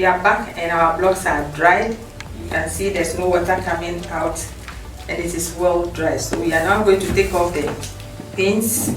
We are back and our blocks are dried. You can see there's no water coming out and it is well dry. So we are now going to take off the pins.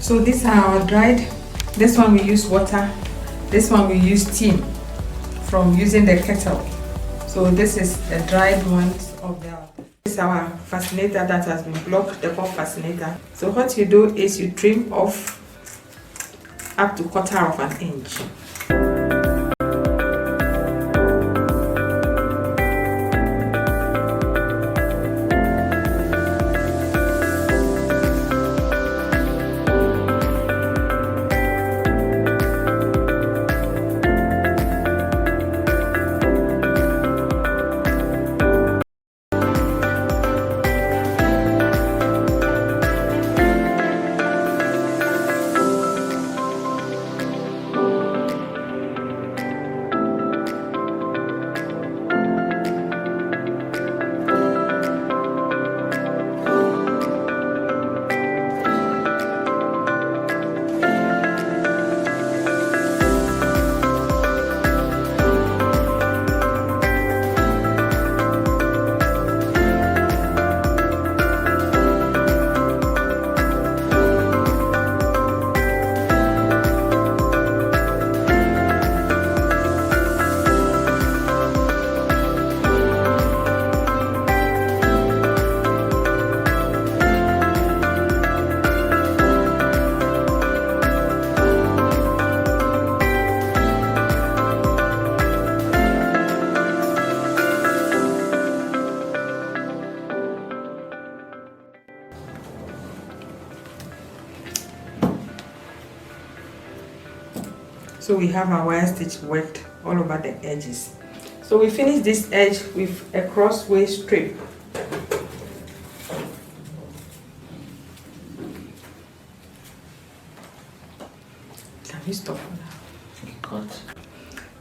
So these are our dried. This one we use water. This one we use steam from using the kettle. So this is the dried ones of the. This is our fascinator that has been blocked, the pop fascinator. So what you do is you trim off up to 1/4 of an inch. So we have our wire stitch worked all over the edges. So we finish this edge with a crossway strip. Can we stop now? Cut.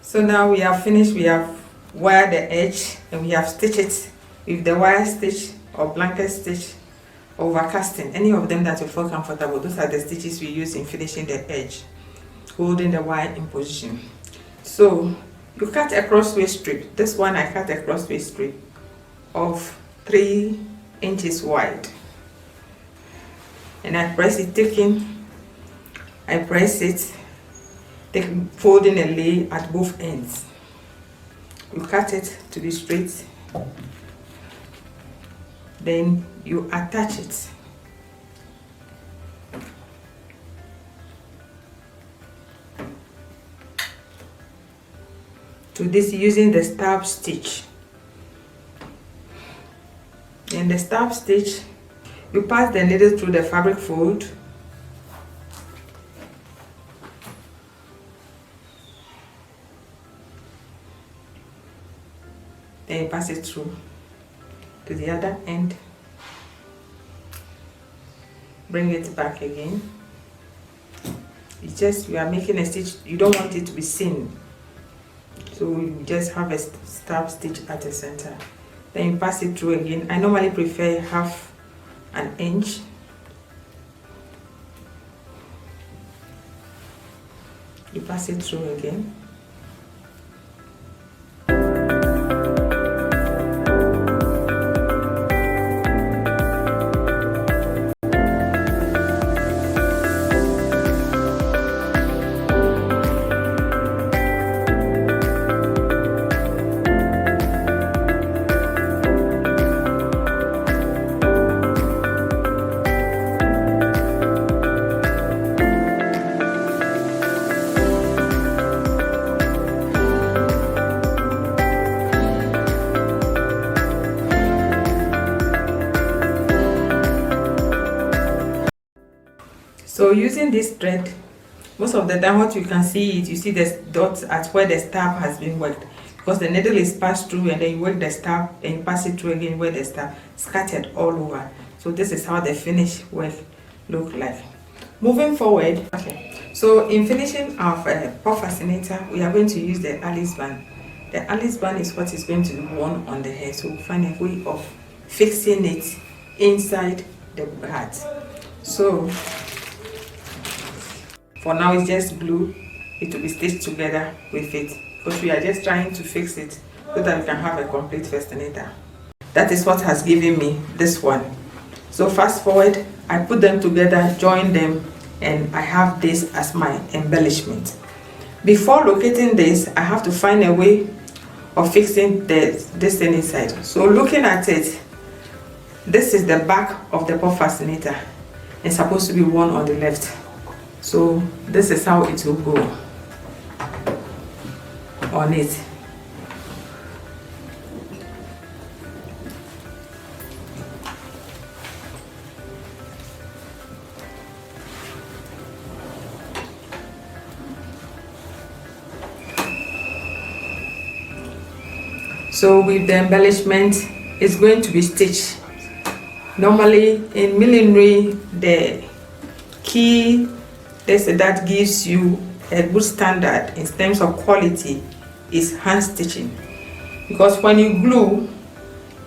So now we have finished. We have wired the edge and we have stitched it with the wire stitch or blanket stitch overcasting, any of them that you feel comfortable. Those are the stitches we use in finishing the edge, holding the wire in position. So you cut a crossways strip. This one I cut a crossways strip of 3 inches wide, and I press it, folding a lay at both ends. You cut it to be straight, then you attach it. To this using the stab stitch. In the stab stitch, you pass the needle through the fabric fold. Then you pass it through to the other end. Bring it back again. You are making a stitch, you don't want it to be seen. So you just have a stab stitch at the center. Then you pass it through again. I normally prefer half an inch. You pass it through again. So using this thread, most of the time what you can see is you see the dots at where the stab has been worked, because the needle is passed through and then you work the stab and you pass it through again where the stab scattered all over. So this is how the finish will look like. Moving forward, okay. So in finishing our puff fascinator, we are going to use the Alice band. The Alice band is what is going to be worn on the hair. So we'll find a way of fixing it inside the hat. So for now, it's just glue. It will be stitched together with it, because we are just trying to fix it so that we can have a complete fascinator. That is what has given me this one. So fast forward, I put them together, join them, and I have this as my embellishment. Before locating this, I have to find a way of fixing this thing inside. So looking at it, this is the back of the puff fascinator. It's supposed to be worn on the left. So this is how it will go on it. So with the embellishment, it's going to be stitched. Normally in millinery, the key that gives you a good standard in terms of quality is hand stitching, because when you glue,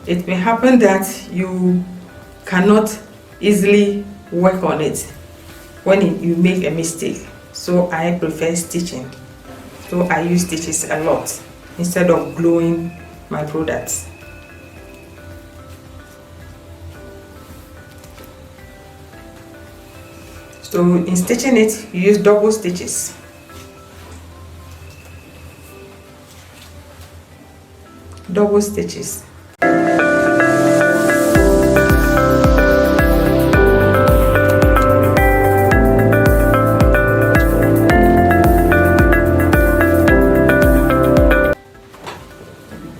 it may happen that you cannot easily work on it when you make a mistake. So I prefer stitching. So I use stitches a lot instead of gluing my products. So in stitching it, you use double stitches. Double stitches.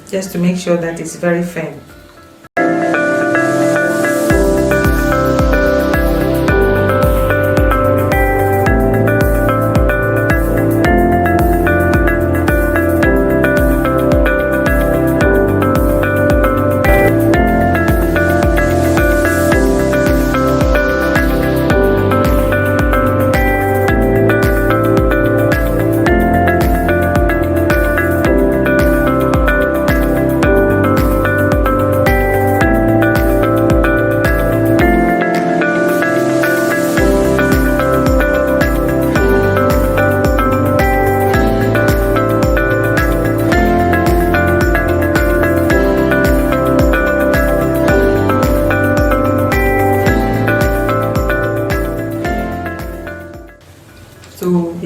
Just to make sure that it's very firm.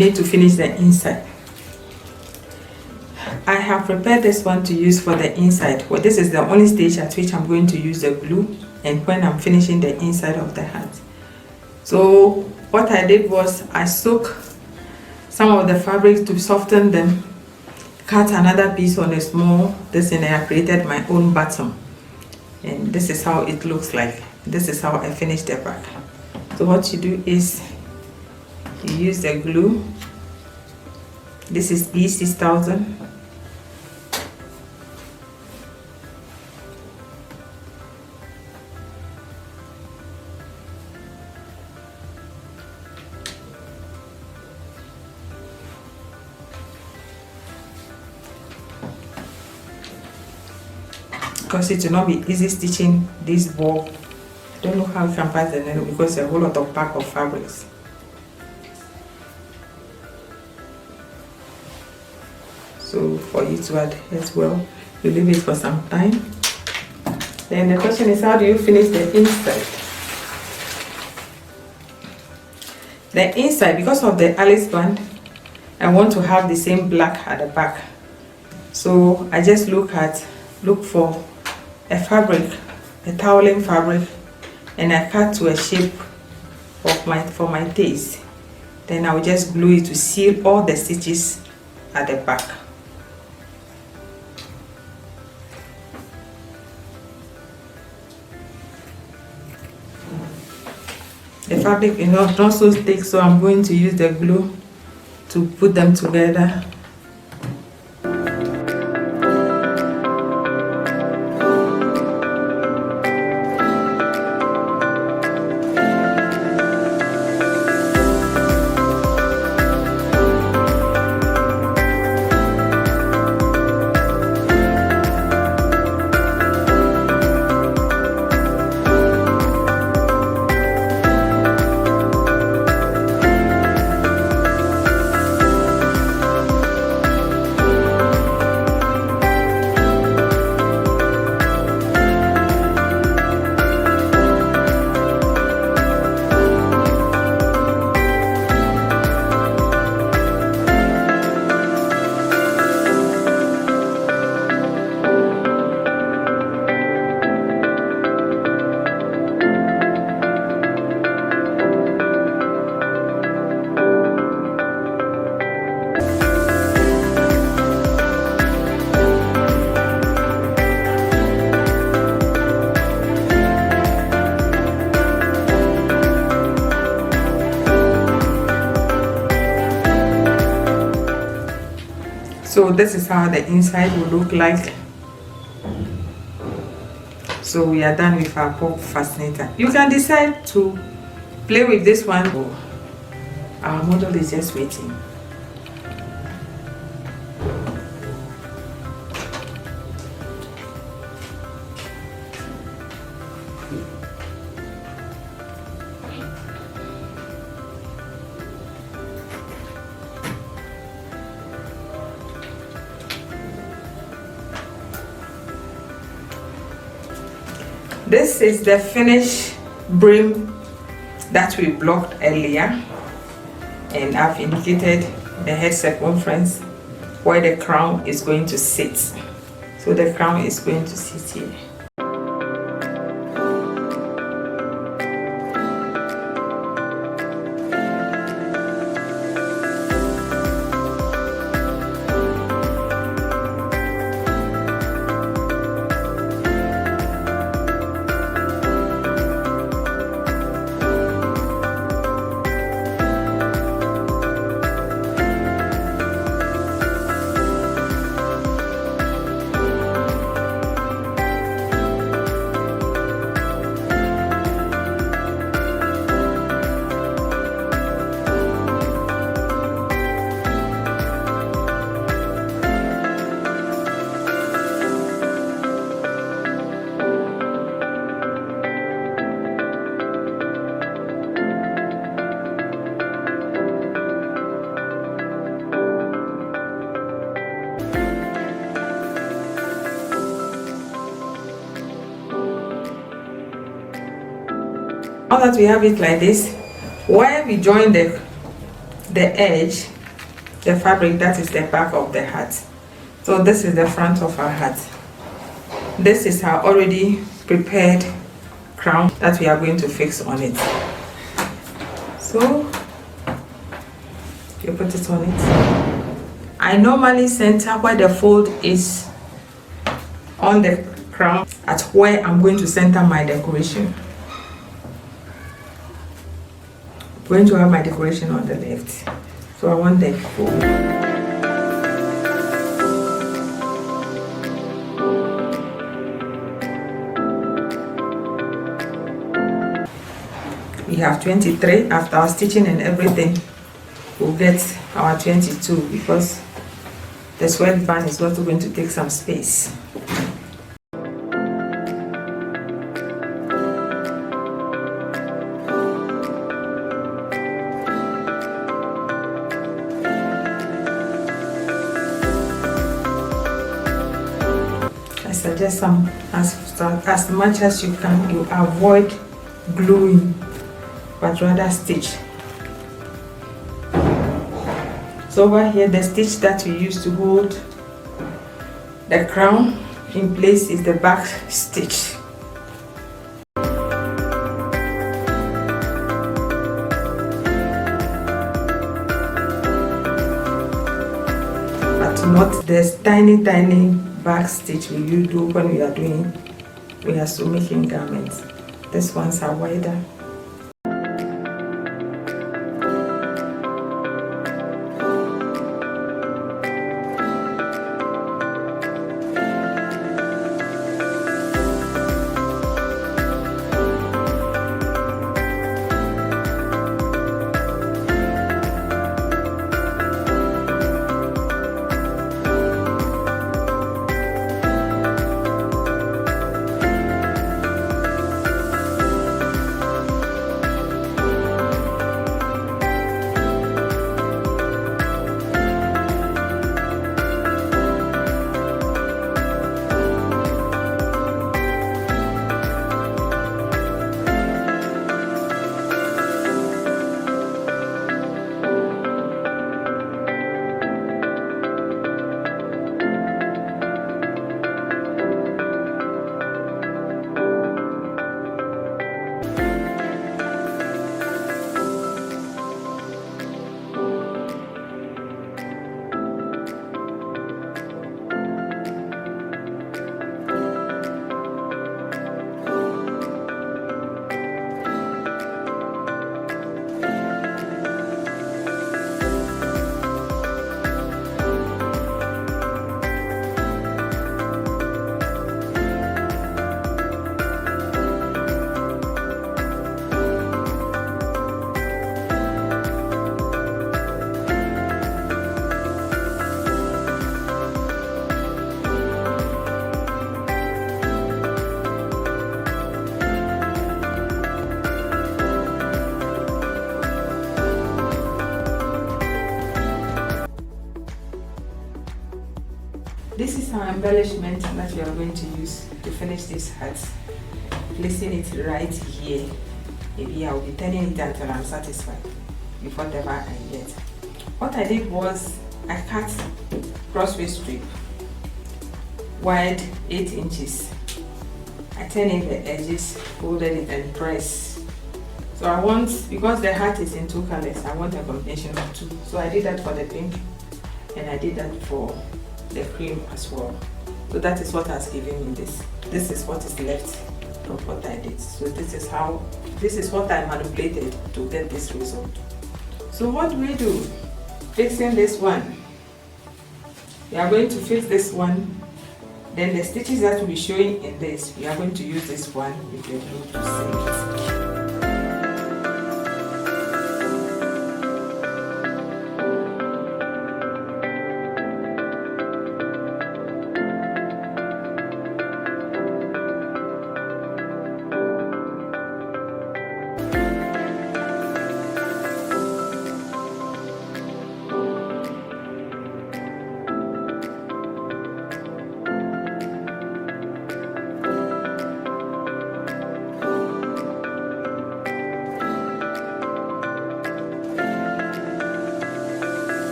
need to finish the inside. I have prepared this one to use for the inside. Well, this is the only stage at which I'm going to use the glue, and when I'm finishing the inside of the hat. So what I did was I soaked some of the fabric to soften them, cut another piece on a small this, and I created my own bottom, and this is how it looks like. This is how I finished the back. So what you do is you use the glue. This is B6000. Because it will not be easy stitching this ball. I don't know how you can pass the needle because there's a whole lot of pack of fabrics. So for you to add as well, you leave it for some time. Then the question is, how do you finish the inside? The inside, because of the Alice band, I want to have the same black at the back. So I just look for a fabric, a toweling fabric, and I cut to a shape of for my taste. Then I will just glue it to seal all the stitches at the back. The fabric is not so thick, so I'm going to use the glue to put them together. So this is how the inside will look like. So we are done with our pop fascinator. You can decide to play with this one. Our model is just waiting. This is the finished brim that we blocked earlier, and I've indicated the head circumference where the crown is going to sit. So the crown is going to sit here. Now that we have it like this, where we join the the edge, the fabric, that is the back of the hat. So this is the front of our hat. This is our already prepared crown that we are going to fix on it. So you put it on it. I normally center where the fold is on the crown at where I'm going to center my decoration. I'm going to have my decoration on the left. So I want the fold. We have 23. After our stitching and everything, we'll get our 22 because the sweatband is also going to take some space. I suggest some as much as you can, you avoid gluing, but rather stitch. So over here, the stitch that we use to hold the crown in place is the back stitch. But not this tiny back stitch we do when we are so making garments. These ones are wider. This is our embellishment that we are going to use to finish this hat. Placing it right here. Maybe I will be turning it until I'm satisfied with whatever I get. What I did was I cut crossways strip wide 8 inches. I turned in the edges, folded it and pressed. So I want, because the hat is in 2 colors, I want a combination of 2. So I did that for the pink and I did that for the cream as well. So that is what has given me this. This is what is left of what I did. So this is what I manipulated to get this result. So what do we do? Fixing this one. We are going to fix this one. Then the stitches that will be showing in this, we are going to use this one with the glue to seal.